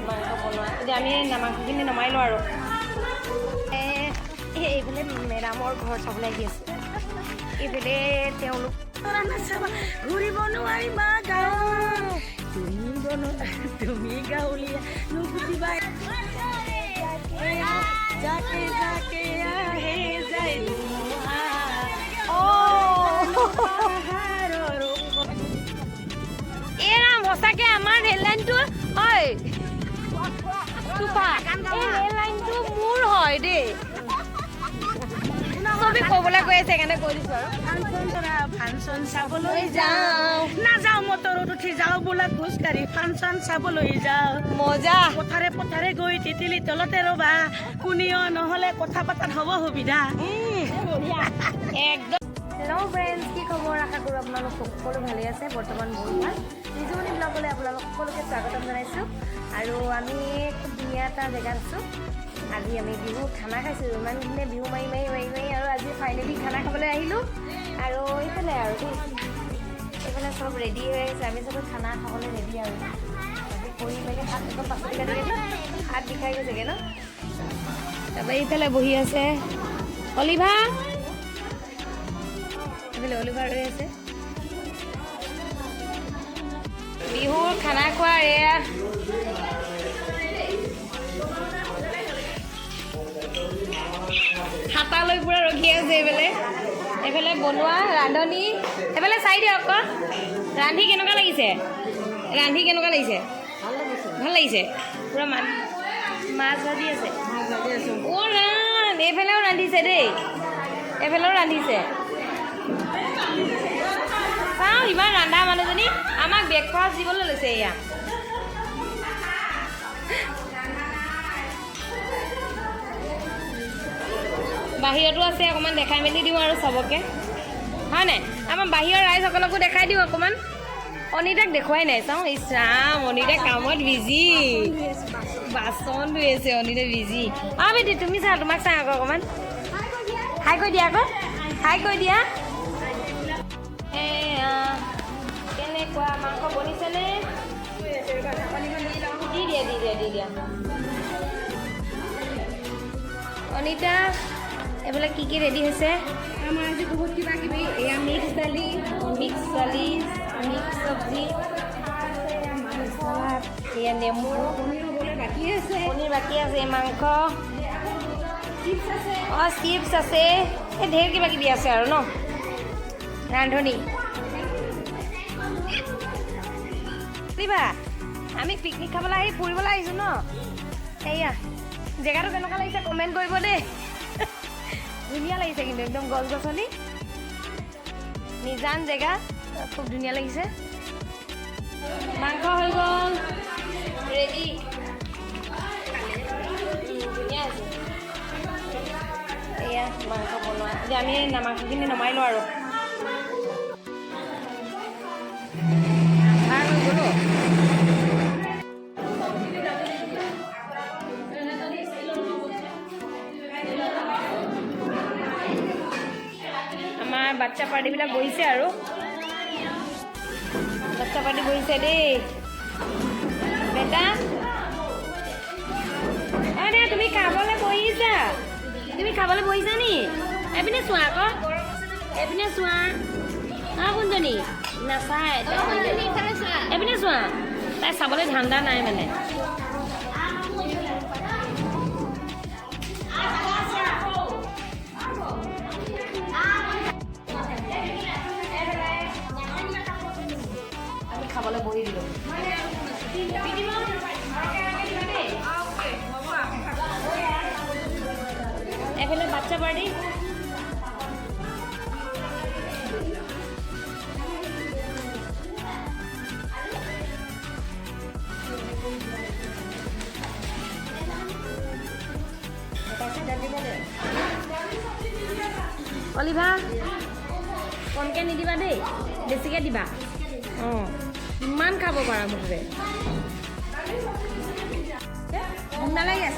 মাংস বনোৱা এতিয়া আমি মাংসখিনি নমাই লওঁ আৰু এইফালে মেডামৰ ঘৰ চাবলৈ আহি আছে এইফালে তেওঁলোক ঘূৰিব নোৱাৰিবা গাঁও তুমি গাঁৱলীয়া নুবুজিবা যাকে যাকে আহে যায় এৰা সঁচাকে আমাৰ ৰেল লাইনটো হয় ৰেল লাইনটো মোৰ হয় দেই চবেই ক'বলৈ কৈ আছে সেইকাৰণে কৈ দিছোঁ আৰু ফাংচন চাবলৈ যাওঁ নাযাওঁ মটৰত উঠি যাওঁ বোলা খোজকাঢ়ি ফাংচন চাবলৈ যাওঁ মজা পথাৰে পথাৰে গৈ তিতিলি তলতে ৰ'বা কোনেও নহ'লে কথা পতাত হ'ব সুবিধা একদম হেল্ল' ফ্ৰেণ্ডছ কি খবৰ আশা কৰোঁ আপোনালোক সকলো ভালেই আছে বৰ্তমান বহুত ভাল নিজুমণি ব্লগলৈ আপোনালোক সকলোকে স্বাগতম জনাইছোঁ আৰু আমি খুব ধুনীয়া এটা জেগাত আছোঁ আজি আমি বিহু খানা খাইছোঁ ইমান দিনে বিহু মাৰি আৰু আজি ফাইনেলি খানা খাবলৈ আহিলোঁ আৰু এইফালে আৰু এইফালে চব ৰেডি হৈ আছে আমি চবে খানা খাবলৈ ৰেডি আৰু আজি কৰি মেলি হাত একদম পাচলি কাটি হাত বিষাই গৈছেগৈ ন তাৰপৰা এইফালে বহি আছে অলিভা এইফালে অলিভা ৰৈ আছে বিহুৰ খানা খোৱাৰ এয়া হাতালৈ পুৰা ৰখি আছে এইফালে বনোৱা ৰান্ধনি এইফালে চাই দিয়ক আকৌ ৰান্ধি কেনেকুৱা লাগিছে ভাল লাগিছে পুৰা মাছ ভাজি আছে অ' ৰান এইফালেও ৰান্ধিছে দেই চাওঁ ইমান ৰান্ধা মানুহজনী আমাক ব্ৰেকফাষ্ট দিবলৈ লৈছে এয়া বাহিৰতো আছে অকণমান দেখাই মেলি দিওঁ আৰু চবকে হয় নাই আমাৰ বাহিৰৰ ৰাইজসকলকো দেখাই দিওঁ অকণমান অনিতাক দেখুৱাই নাই চাওঁ ইছৰাম অনিতা কামত বিজি বাচন ধুই আছে অনিতা বিজি বেটি তুমি চা তোমাক চাওঁ আকৌ অকণমান হাই কৈ দিয়া কেনেকুৱা মাংস বনিছেনে দি দিয়া অনিতা এইবিলাক কি ৰেডি হৈছে আমাৰ আজি বহুত কিবা কিবি এয়া মিক্স দালি মিক্স চব্জি এয়া নেমু পনীৰ বাকী আছে মাংস চিপছ আছে এই ঢেৰ কিবা কিবি আছে আৰু ন ৰান্ধনি আমি পিকনিক খাবলৈ আহি ফুৰিবলৈ আহিছোঁ ন এয়া জেগাটো কেনেকুৱা লাগিছে কমেণ্ট কৰিব দেই ধুনীয়া লাগিছে কিন্তু একদম গছ গছনি নিজান জেগা খুব ধুনীয়া লাগিছে মাংস হৈ গ'ল ৰেডি ধুনীয়া আছে এয়া মাংস বনোৱা এতিয়া আমি মাংসখিনি নমাই লওঁ আৰু বাচ্চা পাৰ্টিবিলাক বহিছে আৰু বাচ্চা পাৰ্টি বহিছে দেই বেটা দে তুমি খাবলৈ বহিছা নি এইপিনে চোৱা আকৌ এইপিনে চোৱা কোনজনী নাচায় এইপিনে চোৱা তাই চাবলৈ ধান্দা নাই মানে খাবলৈ বহি দিলোঁ এইফালে বাচ্চা পাৰ্টি অলিভা কমকৈ নিদিবা দেই বেছিকৈ দিবা অঁ ইমান খাব পাৰা মুঠতে নালাগে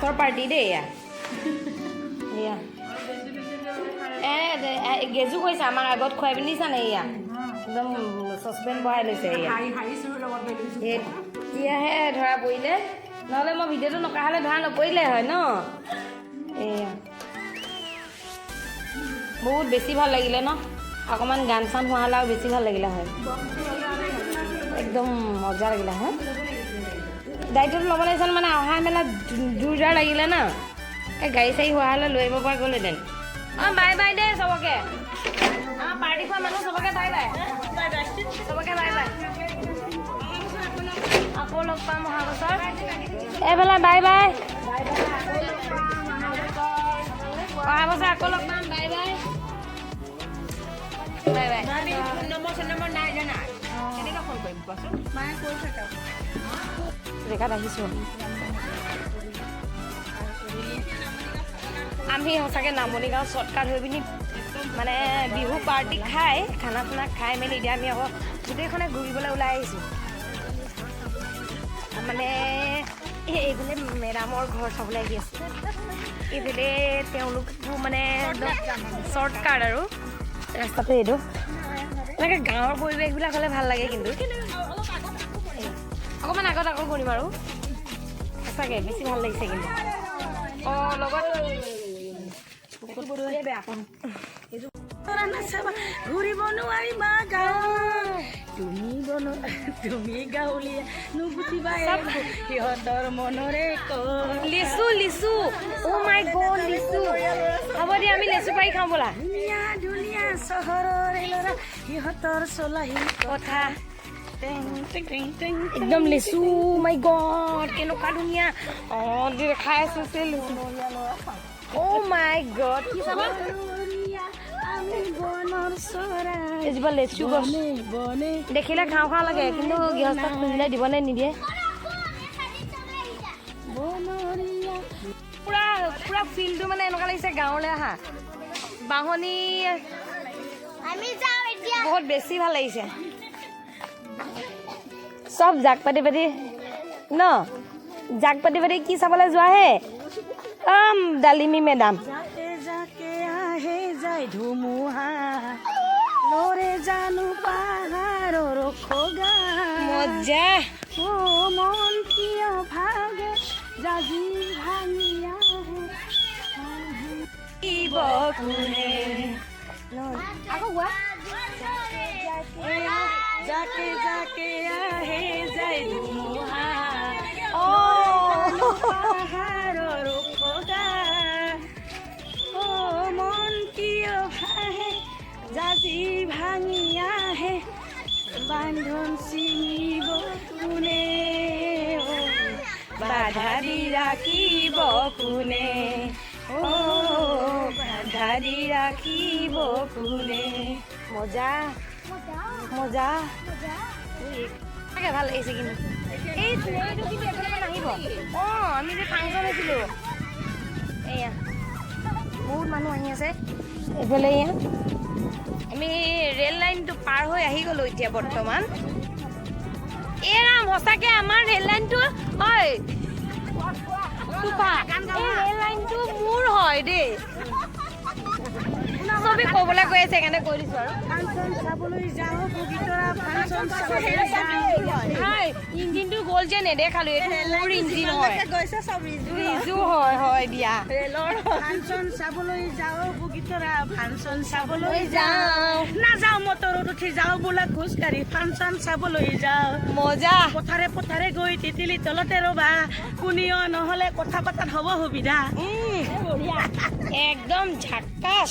লাষ্টৰ পাৰ্টি দেই এয়া এয়া গেজু কৈছে আমাক আগত খুৱাই পিন্ধিছা নে এয়া একদম চচপেন বহাই লৈছে এয়া এতিয়াহে ধৰা পৰিলে নহ'লে মই ভিডিঅ'টো নকৰা হ'লে ধৰা নপৰিলে হয় ন এয়া বহুত বেছি ভাল লাগিলে ন অকণমান গান চান হোৱা হ'লে আৰু বেছি ভাল লাগিলে হয় একদম মজা লাগিলে হয় দায়িত্বটো ল'ব লাগিছিল মানে অহা মেলা জোৰ জাৰ লাগিলে না এই গাড়ী চাড়ী হোৱা হ'লে লৈ আহিব পৰা গ'লহেঁতেন অঁ বাই বাই দেই চবকে আমাৰ পাৰ্টি খোৱা মানুহ চবকে বাই বাই চবকে বাই বাই আকৌ লগ পাম অহা বছৰ এইফালে বাই বাই অহা বছৰ আকৌ লগ পাম bye bye bye bye number নাই জানা কেনেকৈ ফোন কৰিম কোৱাচোন মায়ে কৈ থাকা জেগাত আহিছোঁ আমি সঁচাকৈ নামনি গাঁও শ্বৰ্টকাট হৈ পিনি মানে বিহু পাৰ্টি খাই খানা চানা খাই মেলি এতিয়া আমি আকৌ গোটেইখনে ঘূৰিবলৈ ওলাই আহিছোঁ মানে এইফালে মেডামৰ ঘৰ চাবলৈ আহি আছে এইফালে তেওঁলোকো মানে একদম শ্বৰ্টকাট আৰু ৰাস্তাটো এইটো এনেকৈ গাঁৱৰ পৰিৱেশবিলাক হ'লে ভাল লাগে কিন্তু অকণমান আগত আকৌ কৰিম আৰু সঁচাকৈ বেছি ভাল লাগিছে কিন্তু অঁ লগত ঘূৰিব নোৱাৰিবা তুমি গাঁৱলীয়া নুবুজিবা সিহঁতৰ মনৰে লিচু লিচু অ' মাই গড লিচু হ'ব দিয়া আমি লিচু পাৰি খাওঁ ব'লা ধুনীয়া ধুনীয়া চহৰৰ ল'ৰা সিহঁতৰ চলাহী কথা একদম লিচু মাই গড কেনেকুৱা ধুনীয়া অঁ দেখাই আছো অ' মাই গড কি চাবা এজোপা লেচু গছ দেখিলে খাওঁ খাওঁ লাগে কিন্তু গৃহস্থক খুজিলে দিবনে নিদিয়ে পুৰা পুৰা ফিল্ডটো মানে এনেকুৱা লাগিছে গাঁৱলৈ আহা বাঁহনি বহুত বেছি ভাল লাগিছে চব জাক পাতি পাতি ন জাক পাতি পাতি কি চাবলৈ যোৱাহে ডালিমি মেডাম ধুমুহা লৰে জানো পাহাৰৰ খগা মজা ও মন কিয় ভাগে জাজি ভাঙিয়া কোনে আকৌ গোৱা যাকে যাকে আহে যায় ধুমুহা পাহাৰৰ খগা মন কিয় ভাহে জাজি ভাঙি আহে বান্ধন ছিঙিব কোনে বাধা দি ৰাখিব কোনে বাধা দি ৰাখিব কোনে মজা মজা ভাল লাগিছে কিন্তু এইটো কিন্তু একেলগে নাহিব অঁ আমি যে ফাংচন হৈছিলোঁ এয়া বহুত মানুহ আহি আছে এইফালে ইয়াত আমি ৰেল লাইনটো পাৰ হৈ আহি গ'লোঁ এতিয়া বৰ্তমান এৰাম সঁচাকৈ আমাৰ ৰেল লাইনটো হয় ৰেল লাইনটো মোৰ হয় দেই চবেই ক'বলৈ কৈ আছে সেইকাৰণে কৈ দিছোঁ আৰু ফাংচন চাবলৈ যাওঁ ইঞ্জিনটো গ'ল যে নেদেখালো এইটো মোৰ ইঞ্জিন হয় ৰিজু হয় হয় দিয়া ৰেলৰ ফাংচন চাবলৈ যাওঁ বগীতৰা ফাংচন চাবলৈ যাওঁ নাযাওঁ মটৰত উঠি যাওঁ বোলা খোজকাঢ়ি ফাংচন চাবলৈ যাওঁ মজা পথাৰে পথাৰে গৈ তিতিলি তলতে ৰ'বা কোনেও নহ'লে কথা পতাত হ'ব সুবিধা একদম ঝাক্কাছ